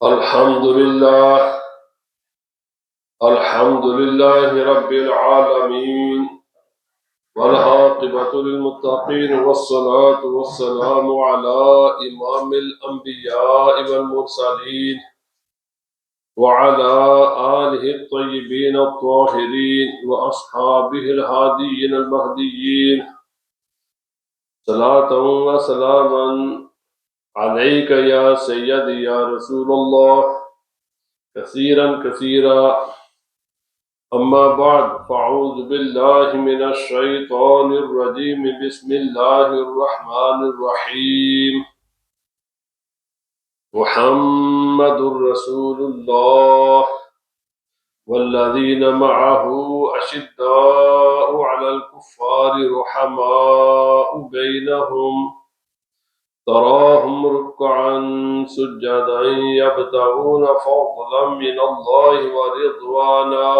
الحمد لله الحمد لله رب العالمين والعاقبة للمتقين والصلاة والسلام على إمام الأنبياء والمرسلين وعلى آله الطيبين الطاهرين وأصحابه الهاديين المهديين صلاة وسلاما عليك يا سيدي يا رسول الله كثيرا كثيرا. أما بعد فأعوذ بالله من الشيطان الرجيم بسم الله الرحمن الرحيم. محمد رسول الله والذين معه أشداء على الكفار رحماء بينهم تراهم ركعا سجدا يبتغون فضلا من الله ورضوانا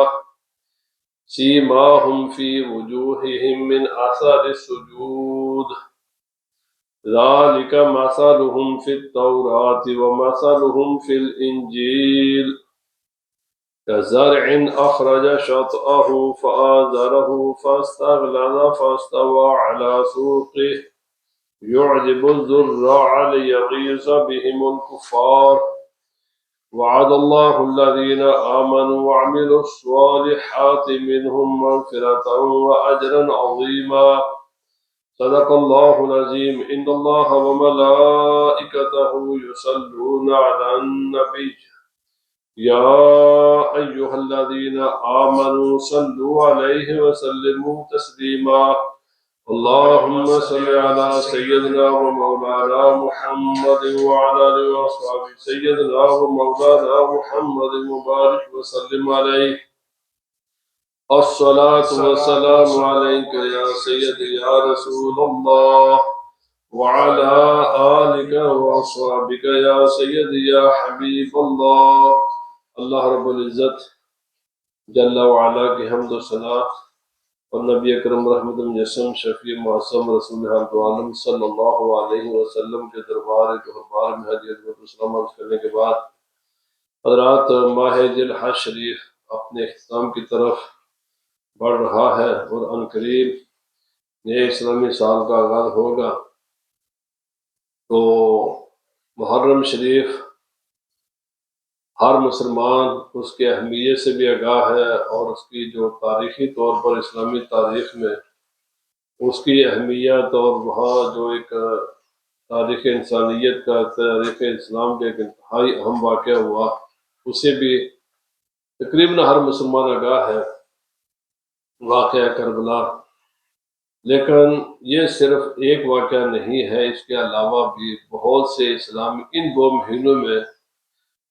سيماهم في وجوههم من أثر السجود ذلك مثلهم في التوراة ومثلهم في الإنجيل كزرع أخرج شطأه فآزره فاستغلظ فاستوى على سوقه يعجب الزراع ليغيظ بهم الكفار. وعد الله الذين آمنوا وعملوا الصالحات منهم مغفرة وأجرا عظيما. صدق الله العظيم. إن الله وملائكته يصلون على النبي يا أيها الذين آمنوا صلوا عليه وسلموا تسليما. اللهم صل على سيدنا ومولانا محمد وعلى آله وصحبه سيدنا ومولانا محمد وبارك وسلم عليه. الصلاة والسلام عليك يا سيدي يا رسول الله وعلى آلك وصحبك يا سيدي يا حبيب الله. اللہ رب العزت جل وعلا کی حمد و ثنا اور نبی اکرم رحمت مجسم شفیع معصم رسول حق عالم صلی اللہ علیہ وسلم کے دربار دربار میں حضرت السلام عرض کرنے کے بعد حضرات ماہ ذی الحج شریف اپنے اختتام کی طرف بڑھ رہا ہے اور عنقریب نئے اسلامی سال کا آغاز ہوگا، تو محرم شریف ہر مسلمان اس کے اہمیت سے بھی آگاہ ہے اور اس کی جو تاریخی طور پر اسلامی تاریخ میں اس کی اہمیت اور وہاں جو ایک تاریخ انسانیت کا تاریخ اسلام کا ایک انتہائی اہم واقعہ ہوا اسے بھی تقریباً ہر مسلمان آگاہ ہے، واقعہ کربلا۔ لیکن یہ صرف ایک واقعہ نہیں ہے، اس کے علاوہ بھی بہت سے اسلامی ان 2 مہینوں میں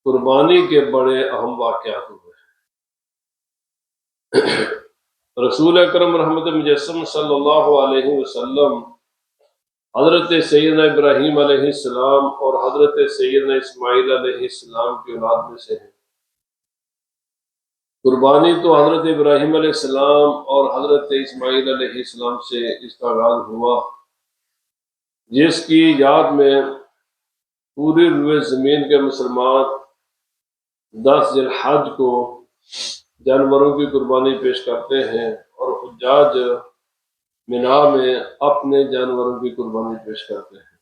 قربانی کے بڑے اہم واقعات ہوئے۔ رسول اکرم رحمت مجسم صلی اللہ علیہ وسلم حضرت سیدنا ابراہیم علیہ السلام اور حضرت سیدنا اسماعیل علیہ السلام کی اولاد میں سے ہیں۔ قربانی تو حضرت ابراہیم علیہ السلام اور حضرت اسماعیل علیہ السلام سے اس کا آغاز ہوا، جس کی یاد میں پوری روئے زمین کے مسلمان 10 ذی الحج کو جانوروں کی قربانی پیش کرتے ہیں اور حجاج مینا میں اپنے جانوروں کی قربانی پیش کرتے ہیں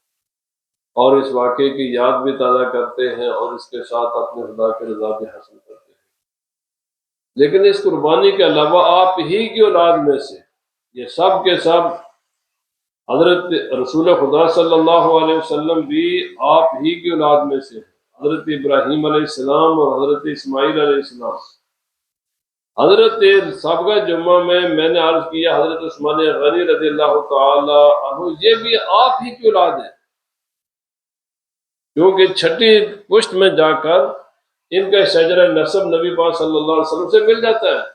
اور اس واقعے کی یاد بھی تازہ کرتے ہیں اور اس کے ساتھ اپنے خدا کی رضا بھی حاصل کرتے ہیں۔ لیکن اس قربانی کے علاوہ آپ ہی کی اولاد میں سے یہ سب کے سب حضرت رسول خدا صلی اللہ علیہ وسلم بھی آپ ہی کی اولاد میں سے ہیں، حضرت ابراہیم علیہ السلام اور حضرت اسماعیل علیہ السلام۔ حضرت سابقہ جمعہ میں نے عرض کیا حضرت عثمان غنی رضی اللہ تعالی عنہ یہ بھی آپ ہی کی اولاد ہے، کیونکہ چھٹی پشت میں جا کر ان کا شجرہ نسب نبی پاک صلی اللہ علیہ وسلم سے مل جاتا ہے۔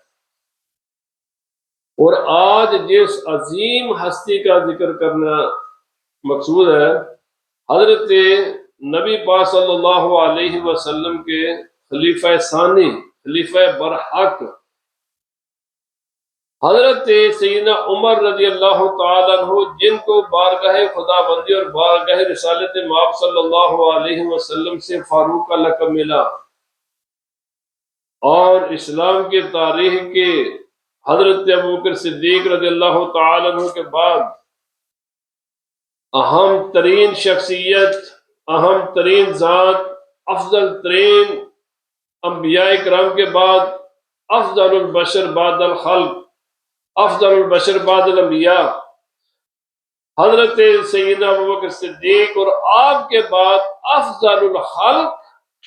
اور آج جس عظیم ہستی کا ذکر کرنا مقصود ہے، حضرت نبی پاک صلی اللہ علیہ وسلم کے خلیفہ ثانی، خلیفہ برحق حضرت سیدنا عمر رضی اللہ تعالیٰ عنہ، جن کو بارگاہ خدا بندی اور بارگاہ رسالت مآب صلی اللہ علیہ وسلم سے فاروق کا لقب ملا، اور اسلام کی تاریخ کے حضرت ابوبکر صدیق رضی اللہ تعالیٰ عنہ کے بعد اہم ترین شخصیت، اہم ترین ذات، افضل ترین انبیاء کرام کے بعد، افضل البشر بعد الخلق، افضل البشر بعد الانبیاء، حضرت سیدنا ابوبکر صدیق، اور آپ کے بعد افضل الخلق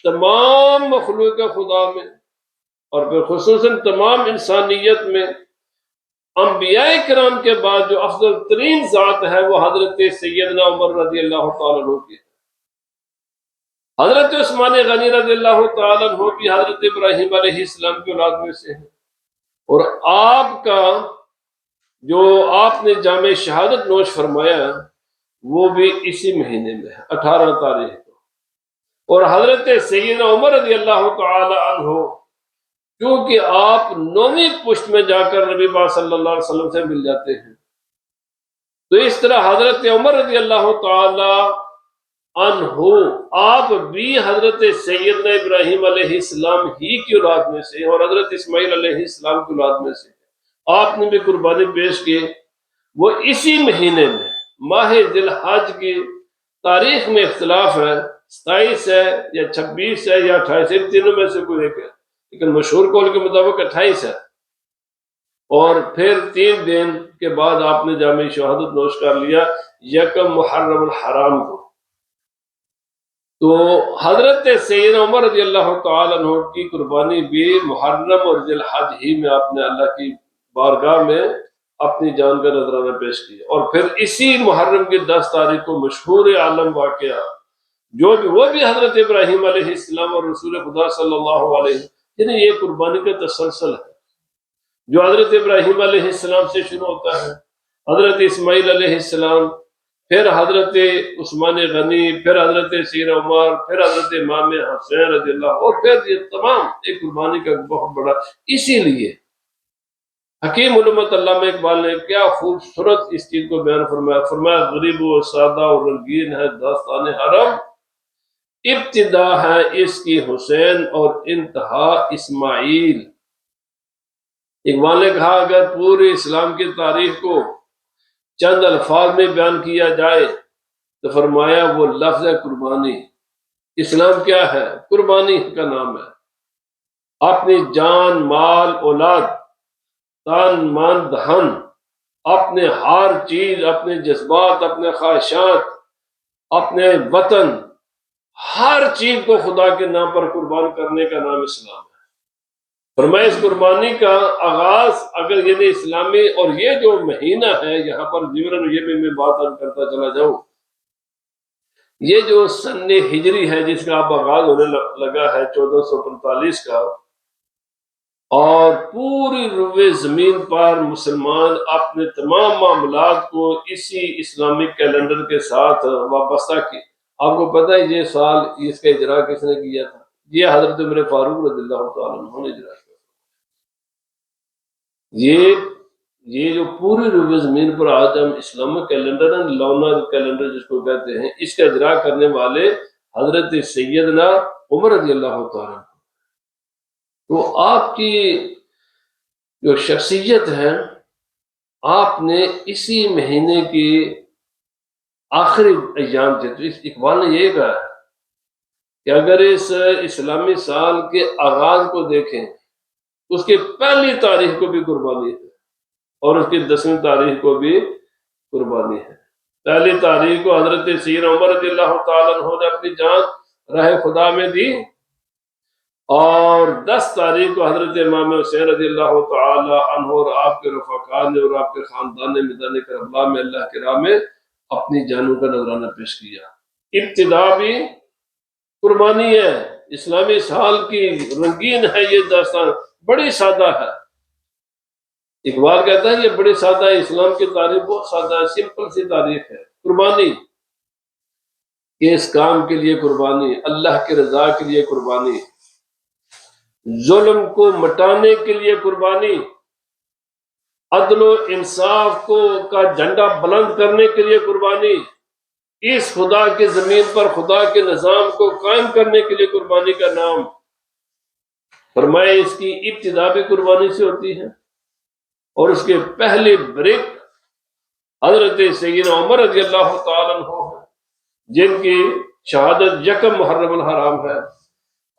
تمام مخلوق خدا میں اور پھر خصوصاً تمام انسانیت میں، انبیاء کرام کے بعد جو افضل ترین ذات ہے وہ حضرت سیدنا عمر رضی اللہ تعالیٰ عنہ کی ہے۔ حضرت عثمان غنی رضی اللہ تعالیٰ عنہ بھی حضرت ابراہیم علیہ السلام کی اولاد میں سے ہیں، اور آپ کا جو آپ نے جامع شہادت نوش فرمایا وہ بھی اسی مہینے میں ہے، 18 تاریخ کو۔ اور حضرت سیدنا عمر رضی اللہ تعالی عنہ کیونکہ آپ 9ویں پشت میں جا کر نبی پاک صلی اللہ علیہ وسلم سے مل جاتے ہیں، تو اس طرح حضرت عمر رضی اللہ تعالی عنہ آپ بھی حضرت سیدنا ابراہیم علیہ السلام ہی کی اولاد میں سے اور حضرت اسماعیل علیہ السلام کی اولاد میں سے آپ نے بھی قربانی پیش کی۔ وہ اسی مہینے میں ماہ ذی الحج کی تاریخ میں اختلاف ہے، 27 ہے یا 26 ہے یا 28 ہے، تینوں میں سے کوئی ایک ہے، لیکن مشہور قول کے مطابق 28 ہے۔ اور پھر 3 دن کے بعد آپ نے جامع شہادت نوش کر لیا یکم محرم الحرام کو۔ تو حضرت سیدنا عمر رضی اللہ تعالیٰ عنہ کی قربانی بھی محرم اور ذی الحج ہی میں آپ نے اللہ کی بارگاہ میں اپنی جان کا نذرانہ پیش کیا، اور پھر اسی محرم کی 10 تاریخ کو مشہور عالم واقعہ جو بھی وہ بھی حضرت ابراہیم علیہ السلام اور رسول خدا صلی اللہ علیہ وسلم، یعنی یہ قربانی کا تسلسل ہے جو حضرت ابراہیم علیہ السلام سے شروع ہوتا ہے، حضرت اسماعیل علیہ السلام، پھر حضرت عثمان غنی، پھر حضرت سیدنا عمر، پھر حضرت امام حسین رضی اللہ، اور پھر یہ تمام ایک قربانی کا بہت بڑا۔ اسی لیے حکیم علامہ علامہ اقبال نے کیا خوبصورت اس چیز کو بیان فرمایا، فرمایا غریب و سادہ و رنگین ہے داستان حرم، ابتدا ہے اس کی حسین اور انتہا اسماعیل۔ اقبال نے کہا اگر پورے اسلام کی تاریخ کو چند الفاظ میں بیان کیا جائے تو فرمایا وہ لفظ ہے قربانی۔ اسلام کیا ہے؟ قربانی کا نام ہے۔ اپنی جان، مال، اولاد، تن، من، دہن، اپنے ہر چیز، اپنے جذبات، اپنے خواہشات، اپنے وطن، ہر چیز کو خدا کے نام پر قربان کرنے کا نام اسلام ہے۔ فرمایا اس قربانی کا آغاز اگر یعنی اسلامی، اور یہ جو مہینہ ہے یہاں پر ضمن یہ بھی میں بات کرتا چلا جاؤں، یہ جو سن ہجری ہے جس کا اب آغاز ہونے لگا ہے 1445 کا، اور پوری روئے زمین پر مسلمان اپنے تمام معاملات کو اسی اسلامک کیلنڈر کے ساتھ وابستہ کی۔ آپ کو پتہ ہے یہ سال اس کا اجرا کس نے کیا تھا؟ یہ حضرت عمر فاروق رضی اللہ تعالیٰ عنہ نے اجرا کیا۔ یہ جو پوری روئے زمین پر آج ہم اسلامک کیلنڈر ہے، لونر کیلنڈر جس کو کہتے ہیں، اس کا اجرا کرنے والے حضرت سیدنا عمر رضی اللہ تعالیٰ عنہ۔ تو آپ کی جو شخصیت ہے، آپ نے اسی مہینے کی آخری ایام تھے، تو اس اقبال نے یہ کہا ہے کہ اگر اس اسلامی سال کے آغاز کو دیکھیں اس کی پہلی تاریخ کو بھی قربانی ہے اور اس کی 10ویں تاریخ کو بھی قربانی ہے۔ پہلی تاریخ کو حضرت سیدنا عمر رضی اللہ تعالیٰ عنہ نے اپنی جان راہ خدا میں دی، اور 10 تاریخ کو حضرت امام حسین رضی اللہ تعالی عنہ اور آپ کے رفقا نے اور آپ کے خاندان نے میدان کربلا میں اللہ کے راہ میں اپنی جانوں کا نذرانہ پیش کیا۔ ابتدا بھی قربانی ہے، اسلامی سال کی رنگین ہے یہ داستان، بڑی سادہ ہے۔ اقبال کہتا ہے یہ بڑی سادہ ہے، اسلام کی تاریخ بہت سادہ ہے، سمپل سی تاریخ ہے۔ قربانی کہ اس کام کے لیے قربانی، اللہ کے رضا کے لیے قربانی، ظلم کو مٹانے کے لیے قربانی، عدل و انصاف کا جھنڈا بلند کرنے کے لیے قربانی، اس خدا کی زمین پر خدا کے نظام کو قائم کرنے کے لیے قربانی کا نام فرمائے، اس کی ابتدا بھی قربانی سے ہوتی ہے، اور اس کے پہلے بریک حضرت سیدنا عمر رضی اللہ تعالیٰ عنہ جن کی شہادت یکم محرم الحرام ہے،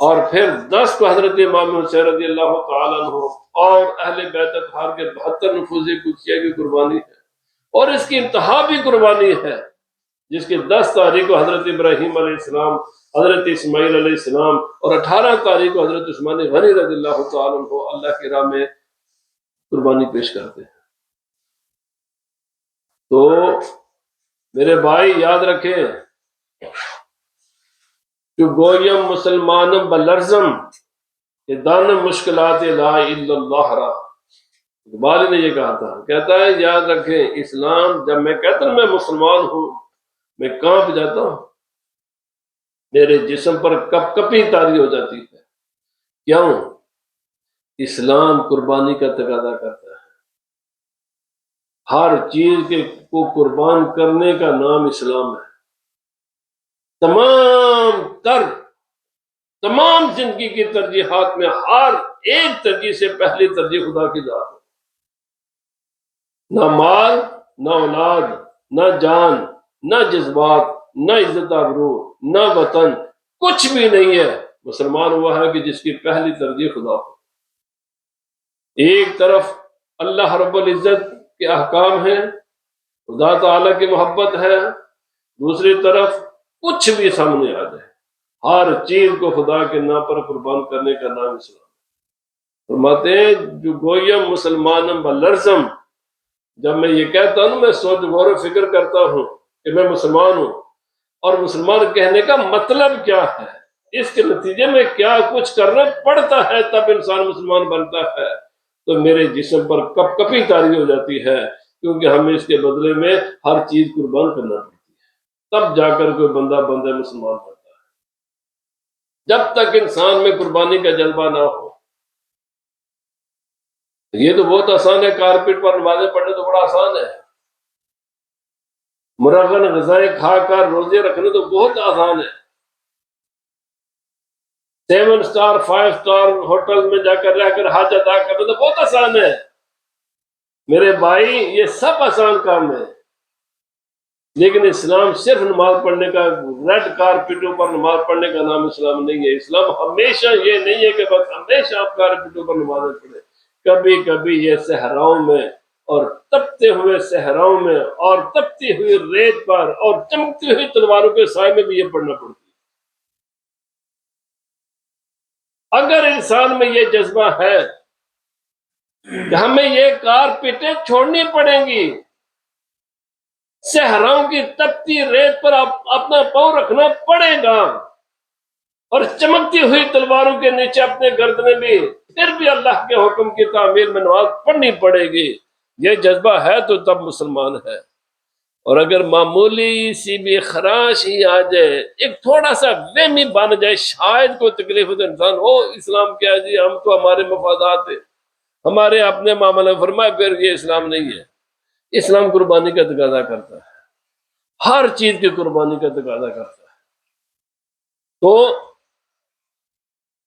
اور پھر 10 کو حضرت امام حسین رضی اللہ تعالیٰ عنہ اور اہل بیت اطہار کے 72 نفوذ قدسیہ کی قربانی ہے، اور اس کی انتہا بھی قربانی ہے، جس کی 10 تاریخ کو حضرت ابراہیم علیہ السلام، حضرت اسماعیل علیہ السلام، اور 18 تاریخ کو حضرت عثمان غنی رضی اللہ تعالیٰ عنہ اللہ کی راہ میں قربانی پیش کرتے ہیں۔ تو میرے بھائی یاد رکھیں کہ گویم مسلمانم بلرزم کہ دان مشکلات لا الا اللہ را، اقبال نے یہ کہا تھا، کہتا ہے یاد رکھیں اسلام، جب میں کہتا ہوں میں مسلمان ہوں، میں کانپ جاتا ہوں، میرے جسم پر کپ کپی طاری ہو جاتی ہے۔ کیوں؟ اسلام قربانی کا تقاضا کرتا ہے، ہر چیز کو قربان کرنے کا نام اسلام ہے۔ تمام زندگی کی ترجیحات میں ہر ایک ترجیح سے پہلی ترجیح خدا کی ذات ہے۔ نہ مال، نہ اولاد، نہ جان، نہ جذبات، نہ عزت آبرو، نہ وطن، کچھ بھی نہیں ہے۔ مسلمان ہوا ہے کہ جس کی پہلی ترجیح خدا ہو۔ ایک طرف اللہ رب العزت کے احکام ہیں، خدا تعالیٰ کی محبت ہے، دوسری طرف کچھ بھی سامنے آ جائے، ہر چیز کو خدا کے نام پر قربان کرنے کا نام اسلام۔ فرماتے ہیں جو گویم مسلمانم بلرزم، جب میں یہ کہتا ہوں میں سوچ غور و فکر کرتا ہوں کہ میں مسلمان ہوں، اور مسلمان کہنے کا مطلب کیا ہے، اس کے نتیجے میں کیا کچھ کرنا پڑتا ہے تب انسان مسلمان بنتا ہے، تو میرے جسم پر کپ کپی طاری ہو جاتی ہے، کیونکہ ہمیں اس کے بدلے میں ہر چیز قربان کرنا پڑتی ہے، تب جا کر کوئی بندہ مسلمان بنتا ہے۔ جب تک انسان میں قربانی کا جذبہ نہ ہو، یہ تو بہت آسان ہے، کارپیٹ پر نمازیں پڑھنے تو بڑا آسان ہے، مرغن غذائیں کھا کر روزے رکھنے تو بہت آسان ہے، 7 سٹار 5 سٹار ہوٹل میں جا کر رہ کر حج ادا کرنا تو بہت آسان ہے۔ میرے بھائی یہ سب آسان کام ہے، لیکن اسلام صرف نماز پڑھنے کا، ریڈ کارپیٹوں پر نماز پڑھنے کا نام اسلام نہیں ہے۔ اسلام ہمیشہ یہ نہیں ہے کہ بس ہمیشہ آپ کارپیٹوں پر نمازیں پڑھیں، کبھی کبھی یہ صحراؤں میں اور تپتے ہوئے صحراؤں میں اور تپتی ہوئی ریت پر اور چمکتی ہوئی تلواروں کے سائے میں بھی یہ پڑھنا پڑتا ہے۔ اگر انسان میں یہ جذبہ ہے کہ ہمیں یہ کارپیٹیں چھوڑنی پڑیں گی، صحراؤں کی تپتی ریت پر اپنا پاؤں رکھنا پڑے گا، اور چمکتی ہوئی تلواروں کے نیچے اپنے گردنے بھی، پھر بھی اللہ کے حکم کی تعمیل میں نماز پڑھنی پڑے گی، یہ جذبہ ہے تو تب مسلمان ہے۔ اور اگر معمولی سی بھی خراش ہی آ جائے، ایک تھوڑا سا وہمی بن جائے، شاید کوئی تکلیف تو انسان ہو، اسلام کیا ہے جی، ہم تو ہمارے مفادات ہیں، ہمارے اپنے معاملے، فرمائے پھر یہ اسلام نہیں ہے۔ اسلام قربانی کا تقاضا کرتا ہے، ہر چیز کی قربانی کا تقاضا کرتا ہے۔ تو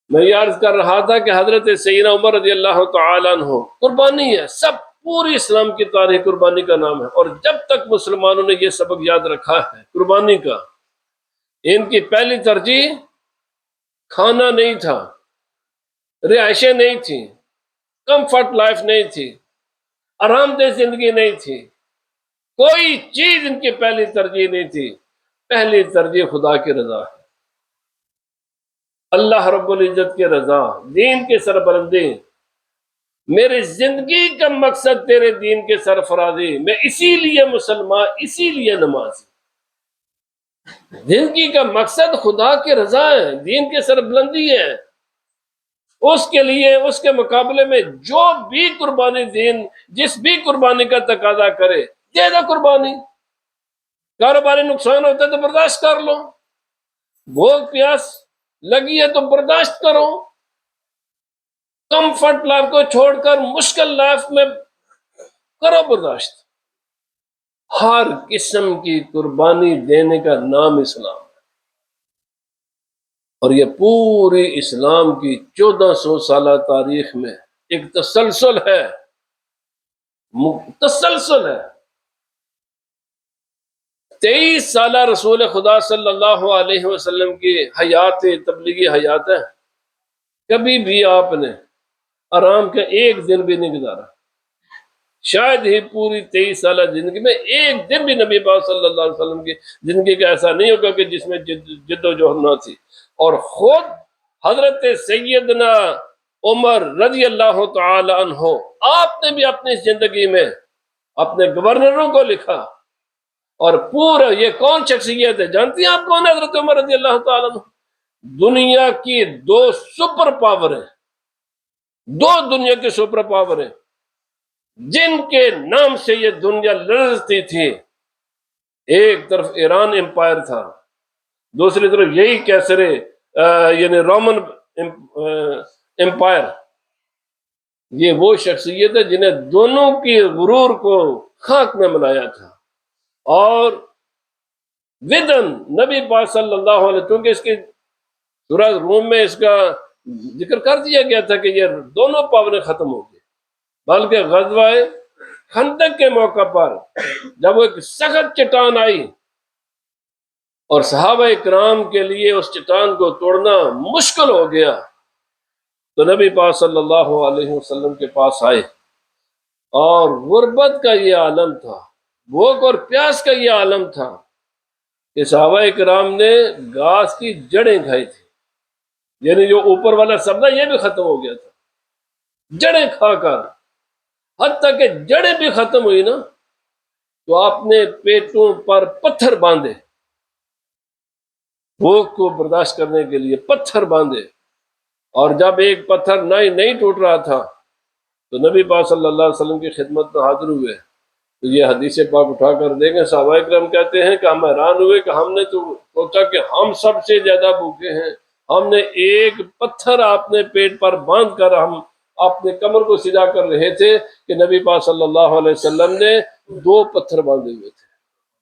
میں یہ عرض کر رہا تھا کہ حضرت سیدنا عمر رضی اللہ تعالیٰ عنہ قربانی ہے، سب پوری اسلام کی تاریخ قربانی کا نام ہے، اور جب تک مسلمانوں نے یہ سبق یاد رکھا ہے قربانی کا، ان کی پہلی ترجیح کھانا نہیں تھا، رہائشیں نہیں تھیں، کمفرٹ لائف نہیں تھی، آرام دہ زندگی نہیں تھی، کوئی چیز ان کی پہلی ترجیح نہیں تھی، پہلی ترجیح خدا کی رضا ہے، اللہ رب العزت کی رضا، دین کی سربلندی، میری زندگی کا مقصد تیرے دین کے سرفرازی، میں اسی لیے مسلمان، اسی لیے نمازی، زندگی کا مقصد خدا کی رضا ہے، دین کی سربلندی ہے، اس کے لیے، اس کے مقابلے میں جو بھی قربانی دین جس بھی قربانی کا تقاضا کرے دے دو قربانی، کاروباری نقصان ہوتا ہے تو برداشت کر لو، بھوک پیاس لگی ہے تو برداشت کرو، کمفرٹ لائف کو چھوڑ کر مشکل لائف میں کرو برداشت. ہر قسم کی قربانی دینے کا نام اسلام ہے. اور یہ پوری اسلام کی 1400 سالہ تاریخ میں ایک تسلسل ہے، تسلسل ہے. 23 سالہ رسول خدا صلی اللہ علیہ وسلم کی حیات تبلیغی حیات ہے. کبھی بھی آپ نے آرام کا ایک دن بھی نہیں گزارا. شاید ہی پوری 23 سالہ زندگی میں ایک دن بھی نبی پاک صلی اللہ علیہ وسلم کی زندگی کا ایسا نہیں ہوگا کہ جس میں جد و جہد نہ تھی. اور خود حضرت سیدنا عمر رضی اللہ تعالی عنہ، آپ نے بھی اپنی زندگی میں اپنے گورنروں کو لکھا. اور پورا یہ کون شخصیت ہے جانتی ہیں آپ کون ہے؟ حضرت عمر رضی اللہ تعالی عنہ. دنیا کی 2 سپر پاور ہیں، 2 دنیا کے سپر پاور ہیں جن کے نام سے یہ دنیا لرزتی تھی. ایک طرف ایران امپائر تھا، دوسری طرف یہی کیسر یعنی رومن امپائر. یہ وہ شخصیت ہے جنہیں دونوں کی غرور کو خاک میں ملایا تھا. اور ودن نبی پاک صلی اللہ علیہ وسلم، کیونکہ اس کی سورہ روم میں اس کا ذکر کر دیا گیا تھا کہ یہ دونوں پاوریں ختم ہو گئی. بلکہ غزوہ خندق کے موقع پر جب وہ ایک سخت چٹان آئی اور صحابہ اکرام کے لیے اس چٹان کو توڑنا مشکل ہو گیا، تو نبی پاک صلی اللہ علیہ وسلم کے پاس آئے. اور غربت کا یہ عالم تھا، بھوک اور پیاس کا یہ عالم تھا کہ صحابہ اکرام نے گھاس کی جڑیں کھائی تھی. یعنی جو اوپر والا سبزہ یہ بھی ختم ہو گیا تھا. جڑیں کھا کر حتیٰ کہ جڑیں بھی ختم ہوئی نا تو آپ نے پیٹوں پر پتھر باندھے، بھوک کو برداشت کرنے کے لیے پتھر باندھے. اور جب ایک پتھر نہیں ٹوٹ رہا تھا تو نبی پاک صلی اللہ علیہ وسلم کی خدمت میں حاضر ہوئے. تو یہ حدیث پاک اٹھا کر دیں گے. صحابہ اکرام کہتے ہیں کہ ہم حیران ہوئے کہ ہم نے تو سوچا کہ ہم سب سے زیادہ بھوکے ہیں. ہم نے ایک پتھر اپنے پیٹ پر باندھ کر ہم اپنے کمر کو سیدھا کر رہے تھے کہ نبی پاک صلی اللہ علیہ وسلم نے 2 پتھر باندھے ہوئے تھے.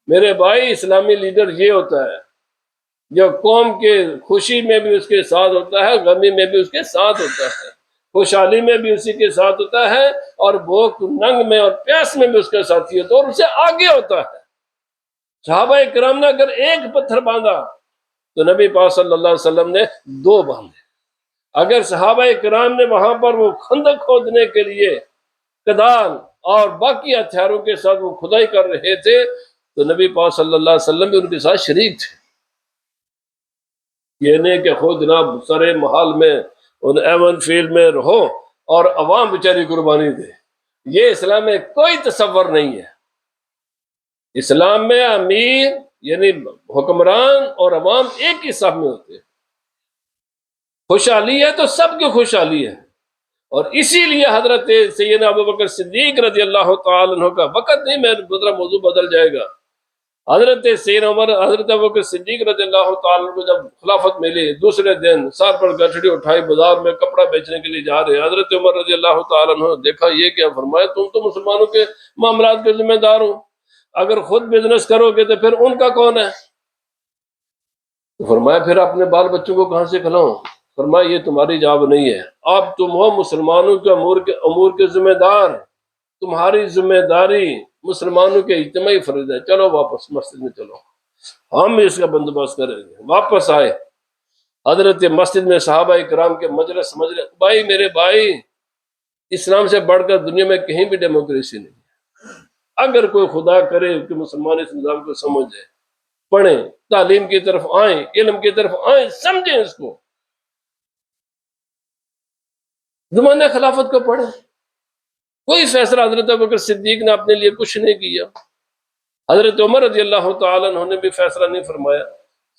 میرے بھائی، اسلامی لیڈر یہ ہوتا ہے جو قوم کے خوشی میں بھی اس کے ساتھ ہوتا ہے، غمی میں بھی اس کے ساتھ ہوتا ہے، خوشحالی میں بھی اسی کے ساتھ ہوتا ہے، اور بھوک ننگ میں اور پیاس میں بھی اس کا ساتھی ہوتا ہے اور اسے آگے ہوتا ہے. صحابہ کرام نے اگر ایک پتھر باندھا تو نبی پاک صلی اللہ علیہ وسلم نے 2 باندھے. اگر صحابہ کرام نے وہاں پر وہ خندق کھودنے کے لیے کدال اور باقی ہتھیاروں کے ساتھ وہ کھدائی کر رہے تھے تو نبی پاک صلی اللہ علیہ وسلم بھی ان کے ساتھ شریک تھے. یہ نہیں کہ خود جناب سرے محل میں ان ایون فیلڈ میں رہو اور عوام بیچاری قربانی دے. یہ اسلام میں کوئی تصور نہیں ہے. اسلام میں امیر یعنی حکمران اور عوام ایک ہی صف میں ہوتے ہیں. خوشحالی ہے تو سب کی خوشحالی ہے. اور اسی لیے حضرت سیدنا ابوبکر صدیق رضی اللہ تعالی عنہ کا وقت نہیں میں دوسرا موضوع بدل جائے گا. حضرت سیدنا عمر، حضرت ابوبکر صدیق رضی اللہ تعالی عنہ کو جب خلافت ملی، دوسرے دن سر پر گٹھڑی اٹھائی بازار میں کپڑا بیچنے کے لیے جا رہے. حضرت عمر رضی اللہ تعالی عنہ دیکھا یہ کیا، فرمایا تم تو مسلمانوں کے معاملات کے ذمہ دار ہو، اگر خود بزنس کرو گے تو پھر ان کا کون ہے؟ فرمایا پھر اپنے بال بچوں کو کہاں سے کھلاؤں؟ فرمایا یہ تمہاری جاب نہیں ہے، اب تم ہو مسلمانوں کے امور کے ذمہ دار، تمہاری ذمہ داری مسلمانوں کے اجتماعی فرض ہے. چلو واپس مسجد میں چلو، ہم اس کا بندوبست کریں گے. واپس آئے، حضرت مسجد میں صحابہ کرام کے مجلس سمجھ رہے. بھائی میرے بھائی، اسلام سے بڑھ کر دنیا میں کہیں بھی ڈیموکریسی نہیں ہے. اگر کوئی خدا کرے کہ مسلمان اس نظام کو سمجھ جائے، پڑھیں، تعلیم کی طرف آئیں، علم کی طرف آئیں، سمجھیں اس کو. زمانہ خلافت کو پڑھیں. کوئی فیصلہ حضرت ابوبکر صدیق نے اپنے لیے کچھ نہیں کیا. حضرت عمر رضی اللہ تعالی عنہ نے بھی فیصلہ نہیں فرمایا.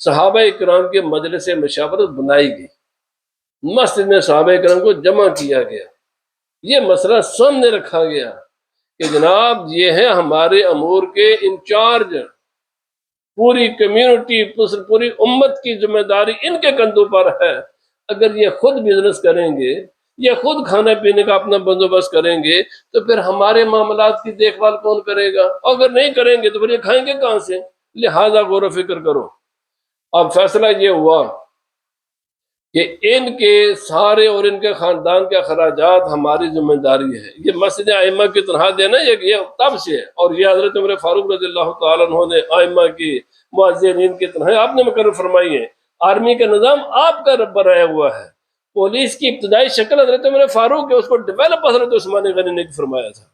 صحابہ اکرام کے مجلس مشاورت بنائی گئی، مسجد میں صحابہ اکرام کو جمع کیا گیا. یہ مسئلہ سامنے رکھا گیا کہ جناب یہ ہے ہمارے امور کے انچارج، پوری کمیونٹی پوری امت کی ذمہ داری ان کے کندھوں پر ہے. اگر یہ خود بزنس کریں گے یہ خود کھانے پینے کا اپنا بندوبست کریں گے تو پھر ہمارے معاملات کی دیکھ بھال کون کرے گا؟ اگر نہیں کریں گے تو پھر یہ کھائیں گے کہاں سے؟ لہذا غور و فکر کرو۔ اب فیصلہ یہ ہوا کہ ان کے سارے اور ان کے خاندان کے اخراجات ہماری ذمہ داری ہے۔ یہ مسجد ائمہ کی تنخواہ دینا یہ تب سے ہے، اور یہ حضرت عمر فاروق رضی اللہ تعالیٰ عنہ نے ائمہ کی مؤذنین کی تنخواہ آپ نے مقرر فرمائی ہے۔ آرمی کا نظام آپ کا بنایا ہوا ہے، پولیس کی ابتدائی شکل حضرت عمر فاروق ہے، اس کو ڈیولپ حضرت عثمان غنی نے فرمایا تھا۔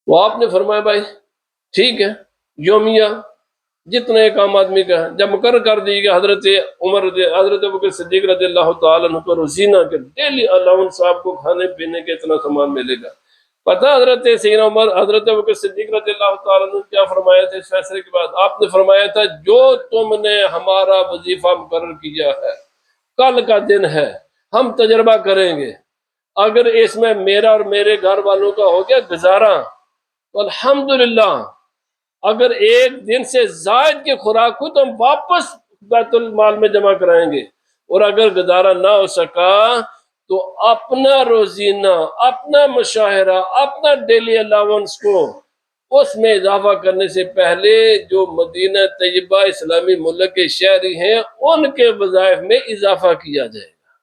وہ آپ نے فرمایا بھائی ٹھیک ہے، یومیہ جتنا ایک عام آدمی کا ہے، جب مقرر کر دی کہ حضرت ابوبکر صدیق رضی اللہ تعالیٰ عنہ کو روزینہ کے ڈیلی الاؤنس صاحب کو کھانے پینے کے اتنا سامان ملے گا۔ پتہ حضرت سیدنا عمر حضرت ابوبکر صدیق رضی اللہ تعالیٰ عنہ کیا فرمایا تھا اس فیصلے کے بعد؟ آپ نے فرمایا تھا جو تم نے ہمارا وظیفہ مقرر کیا ہے، کل کا دن ہے، ہم تجربہ کریں گے، اگر اس میں میرا اور میرے گھر والوں کا ہو گیا گزارا تو الحمدللہ، اگر ایک دن سے زائد کی خوراک ہو تو ہم واپس بیت المال میں جمع کرائیں گے، اور اگر گزارا نہ ہو سکا تو اپنا روزینہ، اپنا مشاہرہ، اپنا ڈیلی الاؤنس کو اس میں اضافہ کرنے سے پہلے جو مدینہ طیبہ اسلامی ملک کے شہری ہیں ان کے وظائف میں اضافہ کیا جائے گا۔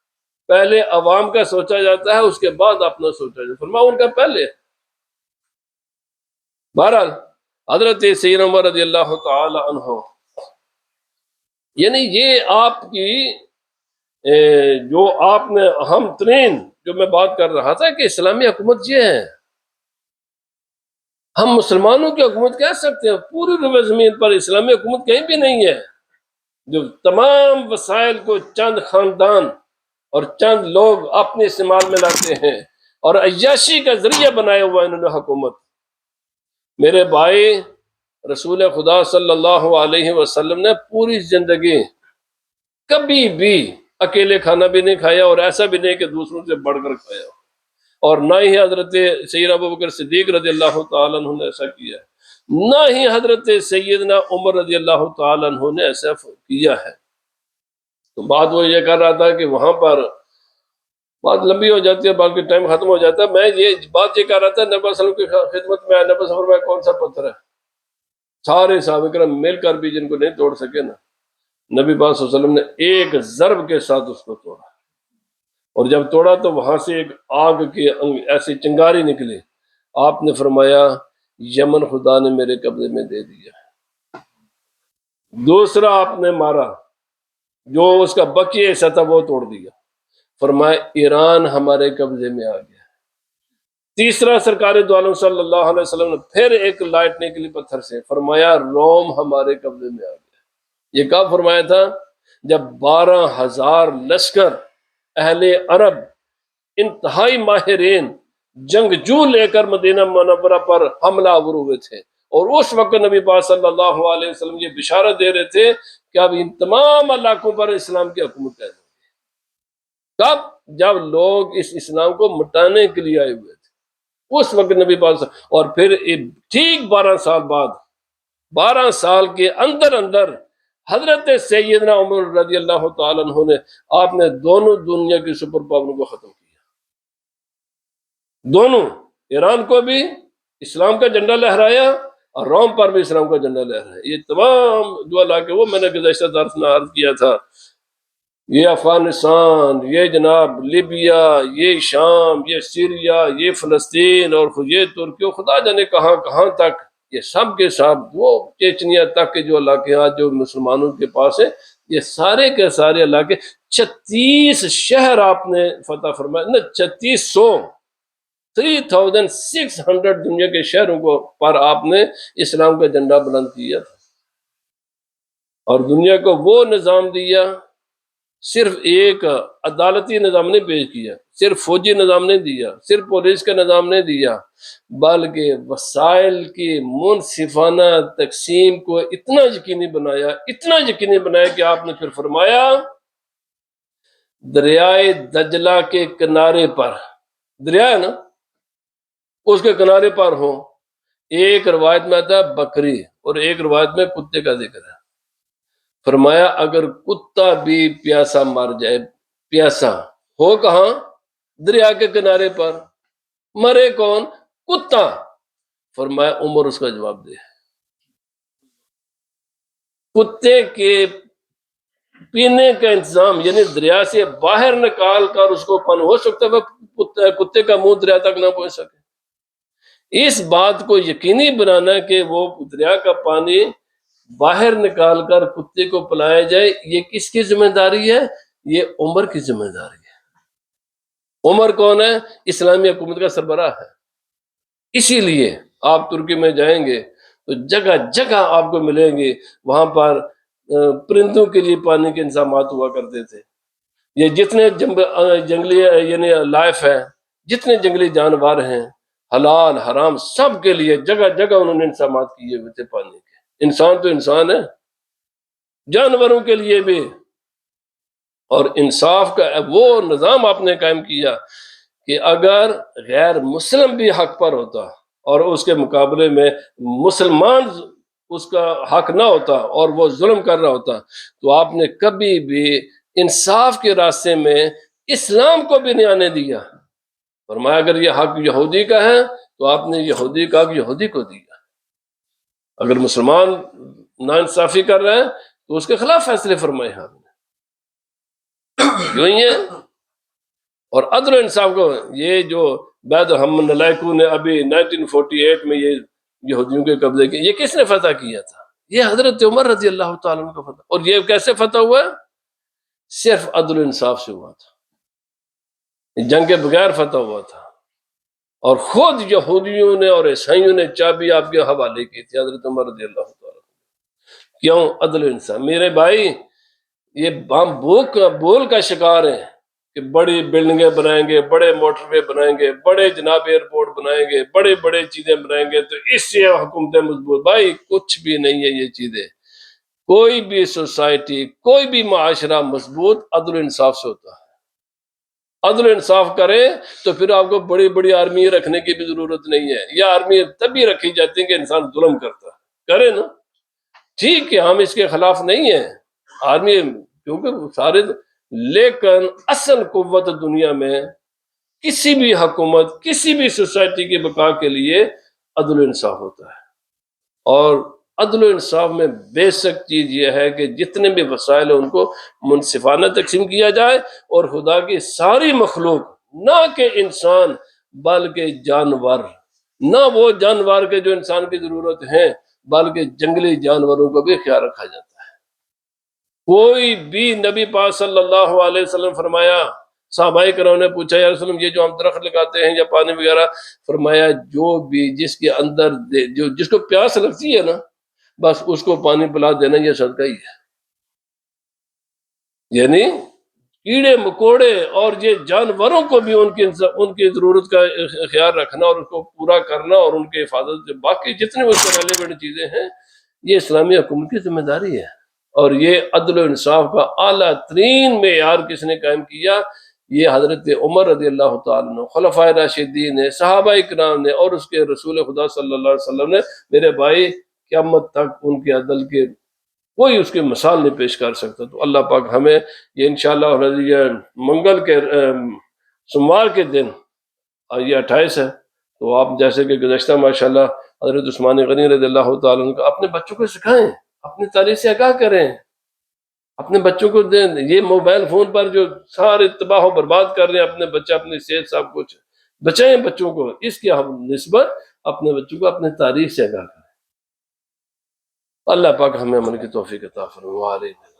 پہلے عوام کا سوچا جاتا ہے، اس کے بعد اپنا سوچا جاتا ہے، فرمایا ان کا پہلے۔ بہرحال حضرت سیدنا عمر رضی اللہ تعالی عنہ، یعنی یہ آپ کی جو آپ نے اہم ترین جو میں بات کر رہا تھا کہ اسلامی حکومت یہ ہے، ہم مسلمانوں کی حکومت کہہ سکتے ہیں، پوری روئے زمین پر اسلامی حکومت کہیں بھی نہیں ہے، جو تمام وسائل کو چند خاندان اور چند لوگ اپنے استعمال میں لاتے ہیں اور عیاشی کا ذریعہ بنایا ہوا انہوں نے حکومت۔ میرے بھائی، رسول خدا صلی اللہ علیہ وسلم نے پوری زندگی کبھی بھی اکیلے کھانا بھی نہیں کھایا، اور ایسا بھی نہیں کہ دوسروں سے بڑھ کر کھایا، اور نہ ہی حضرت سیدنا ابوبکر صدیق رضی اللہ تعالیٰ عنہ نے ایسا کیا ہے، نہ ہی حضرت سیدنا عمر رضی اللہ تعالیٰ عنہ نے ایسا کیا ہے۔ تو بات وہ یہ کر رہا تھا کہ وہاں پر بات لمبی ہو جاتی ہے، باقی ٹائم ختم ہو جاتا ہے۔ میں یہ بات یہ کر رہا تھا، نبی صلی اللہ علیہ وسلم کی خدمت میں نبی صلی اللہ علیہ وسلم کون سا پتھر ہے؟ سارے صحابہ کرام مل کر بھی جن کو نہیں توڑ سکے نا، نبی پاک صلی اللہ علیہ وسلم نے ایک ضرب کے ساتھ اس کو توڑا، اور جب توڑا تو وہاں سے ایک آگ کی ایسی چنگاری نکلی۔ آپ نے فرمایا یمن خدا نے میرے قبضے میں دے دیا۔ دوسرا آپ نے مارا، جو اس کا بقیہ حصہ تھا وہ توڑ دیا، فرمایا ایران ہمارے قبضے میں آ گیا۔ تیسرا سرکار دو عالم صلی اللہ علیہ وسلم نے پھر ایک لائٹ نکلی پتھر سے، فرمایا روم ہمارے قبضے میں آ گیا۔ یہ کب فرمایا تھا؟ جب 12,000 لشکر اہل عرب انتہائی ماہرین جنگجو لے کر مدینہ منورہ پر حملہ آور ہوئے تھے، اور اس وقت نبی پاک صلی اللہ علیہ وسلم یہ بشارت دے رہے تھے کہ اب ان تمام علاقوں پر اسلام کی حکومت ہے۔ کب؟ جب لوگ اس اسلام کو مٹانے کے لیے آئے ہوئے تھے، اس وقت نبی پاک، اور پھر ٹھیک 12 سال بعد، 12 سال کے اندر اندر حضرت سیدنا عمر رضی اللہ تعالیٰ عنہ نے آپ نے دونوں دنیا کی سپر پاوروں کو ختم کیا، دونوں، ایران کو بھی اسلام کا جھنڈا لہرایا اور روم پر بھی اسلام کا جھنڈا لہرایا۔ یہ تمام جو علاقے، وہ میں نے گزشتہ درس میں عرض کیا تھا، یہ افغانستان، یہ جناب لیبیا، یہ شام، یہ سیریا، یہ فلسطین، اور یہ ترکی، خدا جانے کہاں کہاں تک، یہ سب کے سب، وہ چیچنیا تک کے جو علاقے آج جو مسلمانوں کے پاس ہیں، یہ سارے کے سارے علاقے، 36 شہر آپ نے فتح فرمایا، نہ 3600 دنیا کے شہروں کو پر آپ نے اسلام کا جھنڈا بلند کیا تھا، اور دنیا کو وہ نظام دیا۔ صرف ایک عدالتی نظام نہیں پیش کیا، صرف فوجی نظام نہیں دیا، صرف پولیس کا نظام نہیں دیا، بلکہ وسائل کی منصفانہ تقسیم کو اتنا یقینی بنایا، اتنا یقینی بنایا کہ آپ نے پھر فرمایا دریائے دجلہ کے کنارے پر، دریا ہے نا، اس کے کنارے پر ہو، ایک روایت میں آتا ہے بکری اور ایک روایت میں کتے کا ذکر ہے، فرمایا اگر کتا بھی پیاسا مر جائے، پیاسا ہو کہاں؟ دریا کے کنارے پر، مرے کون؟ کتا۔ فرمایا عمر اس کا جواب دے۔ کتے کے پینے کا انتظام، یعنی دریا سے باہر نکال کر اس کو پن، ہو سکتا ہے کتے کا منہ دریا تک نہ پہنچ سکے۔ اس بات کو یقینی بنانا کہ وہ دریا کا پانی باہر نکال کر کتے کو پلایا جائے، یہ کس کی ذمہ داری ہے؟ یہ عمر کی ذمہ داری ہے۔ عمر کون ہے؟ اسلامی حکومت کا سربراہ ہے۔ اسی لیے آپ ترکی میں جائیں گے تو جگہ جگہ آپ کو ملیں گے، وہاں پر پرندوں کے لیے پانی کے انتظامات ہوا کرتے تھے۔ یہ جتنے جنگلی یعنی لائف ہے، جتنے جنگلی جانور ہیں، حلال حرام سب کے لیے جگہ جگہ انہوں نے انتظامات کیے ہوئے تھے پانی کے۔ انسان تو انسان ہے، جانوروں کے لیے بھی۔ اور انصاف کا وہ نظام آپ نے قائم کیا کہ اگر غیر مسلم بھی حق پر ہوتا اور اس کے مقابلے میں مسلمان اس کا حق نہ ہوتا اور وہ ظلم کر رہا ہوتا، تو آپ نے کبھی بھی انصاف کے راستے میں اسلام کو بھی نہیں آنے دیا۔ فرمایا اگر یہ حق یہودی کا ہے تو آپ نے یہودی کا حق یہودی کو دیا۔ اگر مسلمان ناانصافی کر رہے ہیں تو اس کے خلاف فیصلے فرمائے آپ نے۔ یوں ہی ہے۔ اور عدل و انصاف کو، یہ جو بعد ہم نلائکوں نے ابھی 1948 میں یہ یہودیوں کے قبضے کی، یہ کس نے فتح کیا تھا؟ یہ حضرت عمر رضی اللہ تعالیٰ عنہ کا فتح۔ اور یہ کیسے فتح ہوا؟ صرف عدل و انصاف سے ہوا تھا، جنگ کے بغیر فتح ہوا تھا۔ اور خود یہودیوں نے اور عیسائیوں نے چابی آپ کے حوالے کی تھی حضرت عمر رضی اللہ تعالیٰ عنہ۔ کیوں؟ عدل و انصاف۔ میرے بھائی، یہ ہم بھول کا شکار ہیں کہ بڑی بلڈنگیں بنائیں گے، بڑے موٹر وے بنائیں گے، بڑے جناب ایئرپورٹ بنائیں گے، بڑے بڑے چیزیں بنائیں گے تو اس سے حکومتیں مضبوط۔ بھائی کچھ بھی نہیں ہے یہ چیزیں۔ کوئی بھی سوسائٹی، کوئی بھی معاشرہ مضبوط عدل و انصاف سے ہوتا ہے۔ عدل و انصاف کرے تو پھر آپ کو بڑی بڑی آرمی رکھنے کی بھی ضرورت نہیں ہے۔ یہ آرمی تبھی رکھی جاتی ہے کہ انسان ظلم کرتا ہے، کرے نا، ٹھیک ہے، ہم اس کے خلاف نہیں ہیں آرمی، کیونکہ سارے، لیکن اصل قوت دنیا میں کسی بھی حکومت، کسی بھی سوسائٹی کی بقا کے لیے عدل و انصاف ہوتا ہے۔ اور عدل و انصاف میں بیسک چیز یہ ہے کہ جتنے بھی وسائل ہیں ان کو منصفانہ تقسیم کیا جائے، اور خدا کی ساری مخلوق، نہ کہ انسان بلکہ جانور، نہ وہ جانور کے جو انسان کی ضرورت ہیں بلکہ جنگلی جانوروں کو بھی خیال رکھا جاتا ہے۔ کوئی بھی، نبی پاک صلی اللہ علیہ وسلم فرمایا، صحابہ کرام نے پوچھا یا رسول اللہ یہ جو ہم درخت لگاتے ہیں یا پانی وغیرہ، فرمایا جو بھی جس کے اندر جس کو پیاس لگتی ہے نا، بس اس کو پانی پلا دینا یہ صدقہ ہی ہے۔ یعنی کیڑے مکوڑے اور یہ جانوروں کو بھی ان کی ضرورت کا خیال رکھنا اور اس کو پورا کرنا اور ان کی حفاظت، باقی جتنے اس سے ریلیونٹ چیزیں ہیں، یہ اسلامی حکومت کی ذمہ داری ہے۔ اور یہ عدل و انصاف کا اعلیٰ ترین معیار کس نے قائم کیا؟ یہ حضرت عمر رضی اللہ تعالیٰ عنہ، خلفائے راشدین نے، صحابہ اکرام نے، اور اس کے رسول خدا صلی اللہ علیہ وسلم نے۔ میرے بھائی قیامت تک ان کے عدل کے کوئی اس کی مثال نہیں پیش کر سکتا۔ تو اللہ پاک ہمیں یہ انشاءاللہ یہ منگل کے سوموار کے دن، اور یہ 28 ہے، تو آپ جیسے کہ گزشتہ ماشاءاللہ حضرت عثمان غنی رضی اللہ تعالیٰ عنہ اپنے بچوں کو سکھائیں، اپنی تاریخ سے آگاہ کریں، اپنے بچوں کو دیں۔ یہ موبائل فون پر جو سارے تباہ و برباد کر رہے ہیں اپنے بچے، اپنی صحت، سب کچھ بچائیں بچوں کو، اس کی نسبت اپنے بچوں کو اپنے تاریخ سے آگاہ کریں۔ اللہ پاک ہمیں عمل کی توفیق عطا فرمائے۔